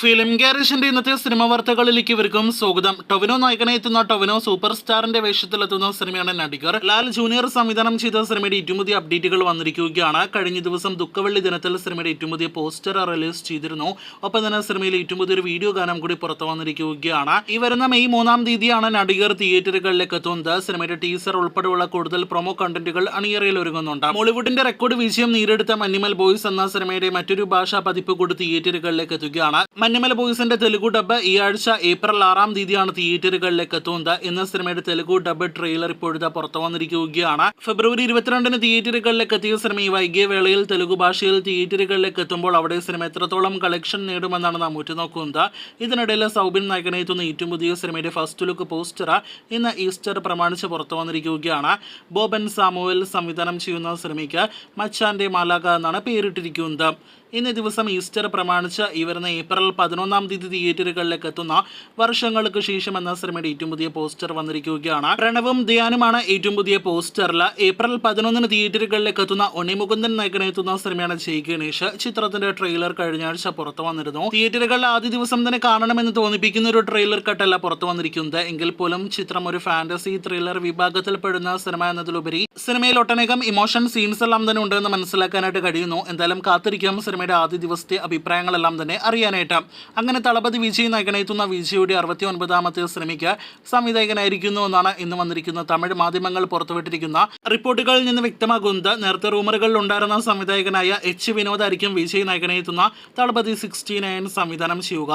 Film ഗാരേജിന്റെ ഇന്നത്തെ cinema വാർത്തകളിലേക്ക് ഇവർക്കും സ്വാഗതം. ടൊവിനോ നായകനെ എത്തുന്ന ടൊവിനോ സൂപ്പർ സ്റ്റാറിന്റെ വേഷത്തിലെത്തുന്ന സിനിമയാണ് നടികർ. ലാൽ ജൂനിയർ സംവിധാനം ചെയ്ത സിനിമയുടെ ഏറ്റവും പുതിയ അപ്ഡേറ്റുകൾ വന്നിരിക്കുകയാണ്. കഴിഞ്ഞ ദിവസം ദുഃഖവെള്ളി ദിനത്തിൽ സിനിമയുടെ ഏറ്റവും പുതിയ പോസ്റ്റർ റിലീസ് ചെയ്തിരുന്നു. ഒപ്പം തന്നെ സിനിമയിൽ ഏറ്റവും പുതിയൊരു വീഡിയോ ഗാനം കൂടി പുറത്തു വന്നിരിക്കുകയാണ്. ഈ വരുന്ന മെയ് 3 തീയതിയാണ് നടികർ തിയേറ്ററുകളിലേക്ക് എത്തുന്നത്. സിനിമയുടെ ടീസർ ഉൾപ്പെടെയുള്ള കൂടുതൽ പ്രൊമോ കണ്ടന്റുകൾ അണിയറയിൽ ഒരുങ്ങുന്നുണ്ട്. മോളിവുഡിന്റെ റെക്കോർഡ് വിജയം നേടിയെടുത്ത മഞ്ഞുമൽ ബോയ്സ് എന്ന സിനിമയുടെ മറ്റൊരു ഭാഷാ പതിപ്പ് കൂടി തിയേറ്ററുകളിലേക്ക് എത്തുകയാണ്. മഞ്ഞുമൽ ബോയ്സിന്റെ തെലുഗു ഡബ് ഈ ആഴ്ച ഏപ്രിൽ 6 തീയതിയാണ് തിയേറ്ററുകളിലേക്ക് എത്തുന്നത്. ഇന്ന് സിനിമയുടെ തെലുഗു ഡബ് ട്രെയിലർ ഇപ്പോഴത്തെ പുറത്തു വന്നിരിക്കുകയാണ്. ഫെബ്രുവരി 22 തിയേറ്ററുകളിലേക്ക് എത്തിയ സിനിമ ഈ വൈകിയ വേളയിൽ തെലുഗു ഭാഷയിൽ തിയേറ്ററുകളിലേക്ക് എത്തുമ്പോൾ അവിടെ സിനിമ എത്രത്തോളം കളക്ഷൻ നേടുമെന്നാണ് നാം ഉറ്റുനോക്കുന്നത്. ഇതിനിടയിൽ സൗബിൻ നായകനെ എത്തുന്ന ഏറ്റവും പുതിയ സിനിമയുടെ ഫസ്റ്റ് ലുക്ക് പോസ്റ്റർ ഇന്ന് ഈസ്റ്റർ പ്രമാണിച്ച് പുറത്തു വന്നിരിക്കുകയാണ്. ബോബൻ സാമുവൽ സംവിധാനം ചെയ്യുന്ന സിനിമയ്ക്ക് മച്ചാന്റെ മാലാക എന്നാണ് പേരിട്ടിരിക്കുന്നത്. ഇന്നേ ദിവസം ഈസ്റ്റർ പ്രമാണിച്ച് ഈ വരുന്ന ഏപ്രിൽ 11 തീയതി തിയേറ്ററുകളിലേക്ക് എത്തുന്ന വർഷങ്ങൾക്ക് ശേഷം എന്ന സിനിമയുടെ ഏറ്റവും പുതിയ പോസ്റ്റർ വന്നിരിക്കുകയാണ്. പ്രണവും ധ്യാനുമാണ് ഏറ്റവും പുതിയ പോസ്റ്ററിൽ. ഏപ്രിൽ 11 തിയേറ്ററുകളിലേക്ക് എത്തുന്ന ഉണ്ണിമുകുന്ദൻ നായകനെ എത്തുന്ന സിനിമയാണ് ജയ് ഗണേഷ്. ചിത്രത്തിന്റെ ട്രെയിലർ കഴിഞ്ഞ ആഴ്ച പുറത്തു വന്നിരുന്നു. തിയേറ്ററുകളിൽ ആദ്യ ദിവസം തന്നെ കാണണമെന്ന് തോന്നിപ്പിക്കുന്ന ഒരു ട്രെയിലർ കട്ടല്ല പുറത്തു വന്നിരിക്കുന്നത്. എങ്കിൽ പോലും ചിത്രം ഒരു ഫാന്റസി ത്രില്ലർ വിഭാഗത്തിൽപ്പെടുന്ന സിനിമ എന്നതിലുപരി സിനിമയിൽ ഒട്ടനേകം ഇമോഷൻ സീൻസ് എല്ലാം തന്നെ ഉണ്ടെന്ന് മനസ്സിലാക്കാനായിട്ട് കഴിയുന്നു. എന്തായാലും കാത്തിരിക്കാം സിനിമയുടെ ആദ്യ ദിവസത്തെ അഭിപ്രായങ്ങളെല്ലാം തന്നെ അറിയാനായിട്ട്. അങ്ങനെ തളപതി വിജയ് നായകനെത്തുന്ന വിജയുടെ 69ാമത്തെ സിനിമയ്ക്ക് സംവിധായകനായിരിക്കുന്നു എന്നാണ് ഇന്ന് വന്നിരിക്കുന്ന തമിഴ് മാധ്യമങ്ങൾ പുറത്തുവിട്ടിരിക്കുന്ന റിപ്പോർട്ടുകളിൽ നിന്ന് വ്യക്തമാകുന്നത്. നേരത്തെ റൂമറുകളിൽ ഉണ്ടായിരുന്ന സംവിധായകനായ എച്ച് വിനോദ് ആയിരിക്കും വിജയ് നായകനെത്തുന്ന തളപതി 69 സംവിധാനം ചെയ്യുക.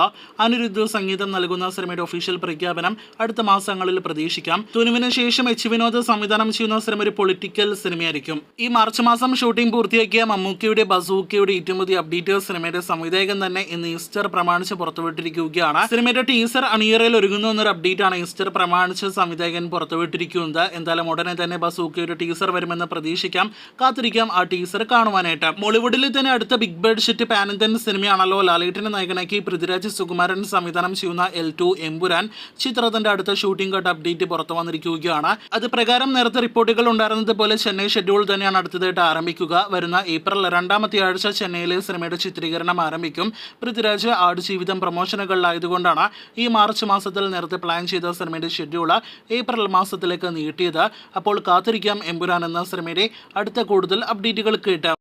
അനിരുദ്ധ് സംഗീതം നൽകുന്ന സിനിമയുടെ ഒഫീഷ്യൽ പ്രഖ്യാപനം അടുത്ത മാസങ്ങളിൽ പ്രതീക്ഷിക്കാം. തുനുവിന് ശേഷം എച്ച് വിനോദ് സംവിധാനം ചെയ്യുന്ന സിനിമ ഒരു പൊളിറ്റിക്കൽ സിനിമയായിരിക്കും. ഈ മാർച്ച് മാസം ഷൂട്ടിംഗ് പൂർത്തിയാക്കിയ മമ്മൂക്കയുടെ ബസൂക്കയുടെ ഏറ്റവും പുതിയ അപ്ഡേറ്റ് സിനിമയുടെ സംവിധായകൻ തന്നെ ഇന്ന് ഈസ്റ്റർ പ്രമാണിച്ച് പുറത്തുവിട്ടിരിക്കുകയാണ്. സിനിമയുടെ ടീസർ അണിയറയിൽ ഒരുങ്ങുന്നു എന്നൊരു അപ്ഡേറ്റ് ആണ് ഈസ്റ്റർ പ്രമാണിച്ച് സംവിധായകൻ പുറത്തുവിട്ടിരിക്കുന്നത്. എന്തായാലും ഉടനെ തന്നെ ബസൂക്കയുടെ ടീസർ വരുമെന്ന് പ്രതീക്ഷിക്കാം. കാത്തിരിക്കാം ആ ടീസർ കാണുവാനായിട്ട്. മോളിവുഡിൽ തന്നെ അടുത്ത ബിഗ് ബഡ്ജറ്റ് പാൻ ഇന്ത്യൻ സിനിമയാണല്ലോ ലാലേട്ടനെ നായകനാക്കി പൃഥ്വിരാജ് സുകുമാരൻ സംവിധാനം ചെയ്യുന്ന L2 എമ്പുരാൻ. ചിത്രത്തിന്റെ അടുത്ത ഷൂട്ടിംഗ് കട്ട് അപ്ഡേറ്റ് പുറത്തു വന്നിരിക്കുകയാണ്. അത് പ്രകാരം നേരത്തെ റിപ്പോർട്ടുകൾ ഉണ്ടായിരുന്നത് പോലെ ചെന്നൈ ഷെഡ്യൂൾ തന്നെയാണ് അടുത്തതായിട്ട് ആരംഭിക്കുക. വരുന്ന ഏപ്രിൽ 2 ആഴ്ച ചെന്നൈയിലെ സിനിമയുടെ ചിത്രീകരണം ആരംഭിക്കും. പൃഥ്വിരാജ് ആടുജീവിതം പ്രൊമോഷനുകളിലായതുകൊണ്ടാണ് ഈ മാർച്ച് മാസത്തിൽ നേരത്തെ പ്ലാൻ ചെയ്ത സിനിമയുടെ ഷെഡ്യൂൾ ഏപ്രിൽ മാസത്തിലേക്ക് നീട്ടിയത്. അപ്പോൾ കാത്തിരിക്കാം എമ്പുരാൻ എന്ന സിനിമയുടെ അടുത്ത കൂടുതൽ അപ്ഡേറ്റുകൾ കേട്ട്.